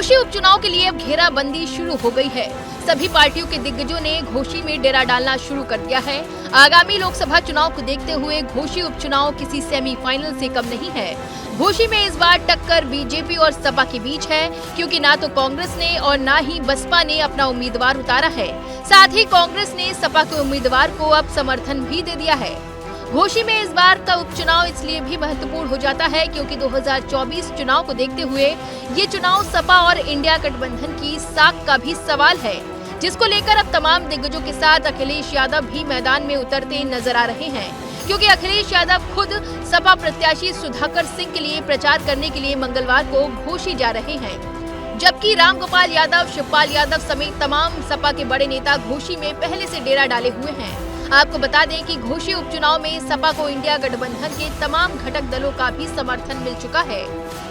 घोसी उपचुनाव के लिए अब घेराबंदी शुरू हो गई है। सभी पार्टियों के दिग्गजों ने घोसी में डेरा डालना शुरू कर दिया है। आगामी लोकसभा चुनाव को देखते हुए घोसी उपचुनाव किसी सेमीफाइनल से कम नहीं है। घोसी में इस बार टक्कर बीजेपी और सपा के बीच है, क्योंकि ना तो कांग्रेस ने और ना ही बसपा ने अपना उम्मीदवार उतारा है। साथ ही कांग्रेस ने सपा के उम्मीदवार को अब समर्थन भी दे दिया है। घोसी में इस बार का उपचुनाव इसलिए भी महत्वपूर्ण हो जाता है क्योंकि 2024 चुनाव को देखते हुए ये चुनाव सपा और इंडिया गठबंधन की साख का भी सवाल है, जिसको लेकर अब तमाम दिग्गजों के साथ अखिलेश यादव भी मैदान में उतरते नजर आ रहे हैं। क्योंकि अखिलेश यादव खुद सपा प्रत्याशी सुधाकर सिंह के लिए प्रचार करने के लिए मंगलवार को घोसी जा रहे हैं, जबकि रामगोपाल यादव, शिवपाल यादव समेत तमाम सपा के बड़े नेता घोसी में पहले से डेरा डाले हुए हैं। आपको बता दें कि घोसी उपचुनाव में सपा को इंडिया गठबंधन के तमाम घटक दलों का भी समर्थन मिल चुका है।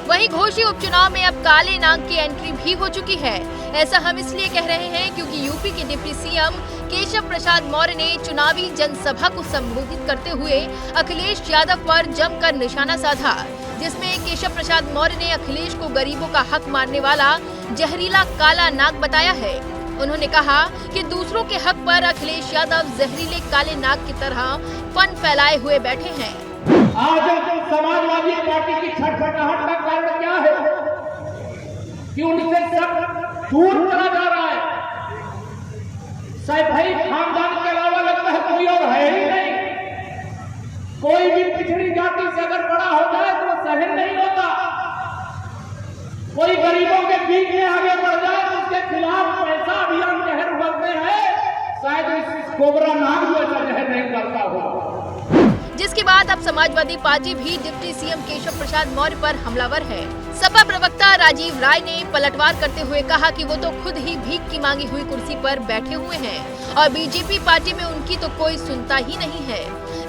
वहीं घोसी उपचुनाव में अब काले नाग की एंट्री भी हो चुकी है। ऐसा हम इसलिए कह रहे हैं क्योंकि यूपी के डिप्टी सीएम केशव प्रसाद मौर्य ने चुनावी जनसभा को संबोधित करते हुए अखिलेश यादव पर जमकर निशाना साधा, जिसमें केशव प्रसाद मौर्य ने अखिलेश को गरीबों का हक मारने वाला जहरीला काला नाग बताया है। उन्होंने कहा कि दूसरों के हक पर अखिलेश यादव जहरीले काले नाग की तरह फन फैलाए हुए बैठे हैं। आज समाजवादी पार्टी की छटपटाहट का कारण क्या है कि उनसे सब दूर चला जा रहा है। भाई खानदान के अलावा लगता है कोई और है ही नहीं। कोई भी पिछड़ी जाति से अगर बड़ा हो जाए तो सहन नहीं होता। कोई गरीबों के बीच में आगे बढ़ जाए तो उसके खिलाफ पैसा अभियान जहर उगलते हैं। शायद इस कोबरा नाग जो ऐसा जहर नहीं करता होगा। जिसके बाद अब समाजवादी पार्टी भी डिप्टी सीएम केशव प्रसाद मौर्य पर हमलावर है। सपा प्रवक्ता राजीव राय ने पलटवार करते हुए कहा कि वो तो खुद ही भीख की मांगी हुई कुर्सी पर बैठे हुए हैं और बीजेपी पार्टी में उनकी तो कोई सुनता ही नहीं है।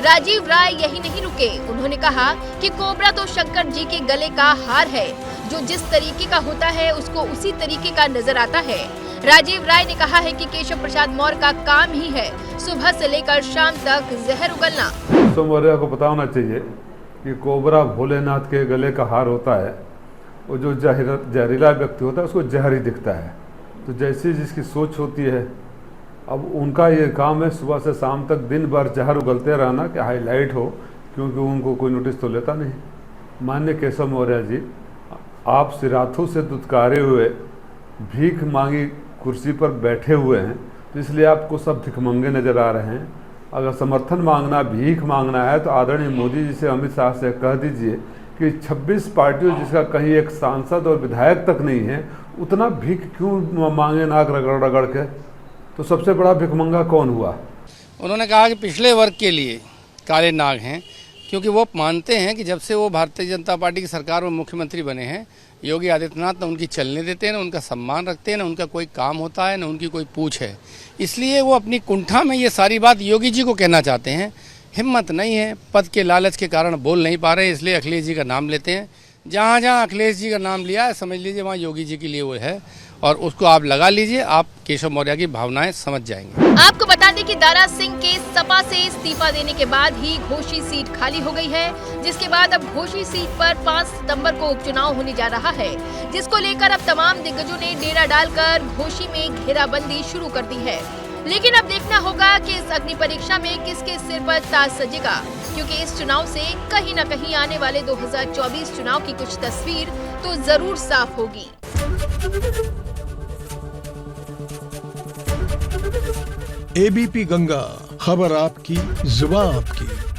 राजीव राय यही नहीं रुके, उन्होंने कहा कि कोबरा तो शंकर जी के गले का हार है, जो जिस तरीके का होता है उसको उसी तरीके का नजर आता है। राजीव राय ने कहा है कि केशव प्रसाद मौर्य का काम ही है सुबह से लेकर शाम तक जहर उगलना। मौर्य को पता होना चाहिए कि कोबरा भोलेनाथ के गले का हार होता है, वो जो जहरीला व्यक्ति होता है उसको जहर ही दिखता है। तो जैसी जिसकी सोच होती है, अब उनका ये काम है सुबह से शाम तक दिन भर जहर उगलते रहना कि हाईलाइट हो, क्योंकि उनको कोई नोटिस तो लेता नहीं। माननीय केशव मौर्य जी, आप सिराथू से दुत्कारे हुए भीख मांगी कुर्सी पर बैठे हुए हैं, तो इसलिए आपको सब भिखमंगे नजर आ रहे हैं। अगर समर्थन मांगना, भीख मांगना है तो आदरणीय मोदी जी से, अमित शाह से कह दीजिए कि 26 पार्टियों जिसका कहीं एक सांसद और विधायक तक नहीं है, उतना भीख क्यों मांगे नाक रगड़ रगड़ के। तो सबसे बड़ा भिखमंगा कौन हुआ? उन्होंने कहा कि पिछले वर्ग के लिए काले नाग हैं, क्योंकि वो मानते हैं कि जब से वो भारतीय जनता पार्टी की सरकार में मुख्यमंत्री बने हैं, योगी आदित्यनाथ न उनकी चलने देते हैं, न उनका सम्मान रखते हैं, न उनका कोई काम होता है, न उनकी कोई पूछ है। इसलिए वो अपनी कुंठा में ये सारी बात योगी जी को कहना चाहते हैं। हिम्मत नहीं है, पद के लालच के कारण बोल नहीं पा रहे, इसलिए अखिलेश जी का नाम लेते हैं। जहाँ जहाँ अखिलेश जी का नाम लिया है, समझ लीजिए वहाँ योगी जी के लिए वो है, और उसको आप लगा लीजिए, आप केशव मौर्य की भावनाएं समझ जाएंगे। आपको बता दें कि दारा सिंह के सपा से इस्तीफा देने के बाद ही घोसी सीट खाली हो गई है, जिसके बाद अब घोसी सीट पर 5 सितंबर को उपचुनाव होने जा रहा है, जिसको लेकर अब तमाम दिग्गजों ने डेरा डालकर घोसी में घेराबंदी शुरू कर दी है। लेकिन अब देखना होगा कि इस अग्नि परीक्षा में किसके सिर पर ताज सजेगा, क्योंकि इस चुनाव से कहीं न कहीं आने वाले 2024 चुनाव की कुछ तस्वीर तो जरूर साफ होगी। एबीपी गंगा, खबर आपकी, जुबान आपकी।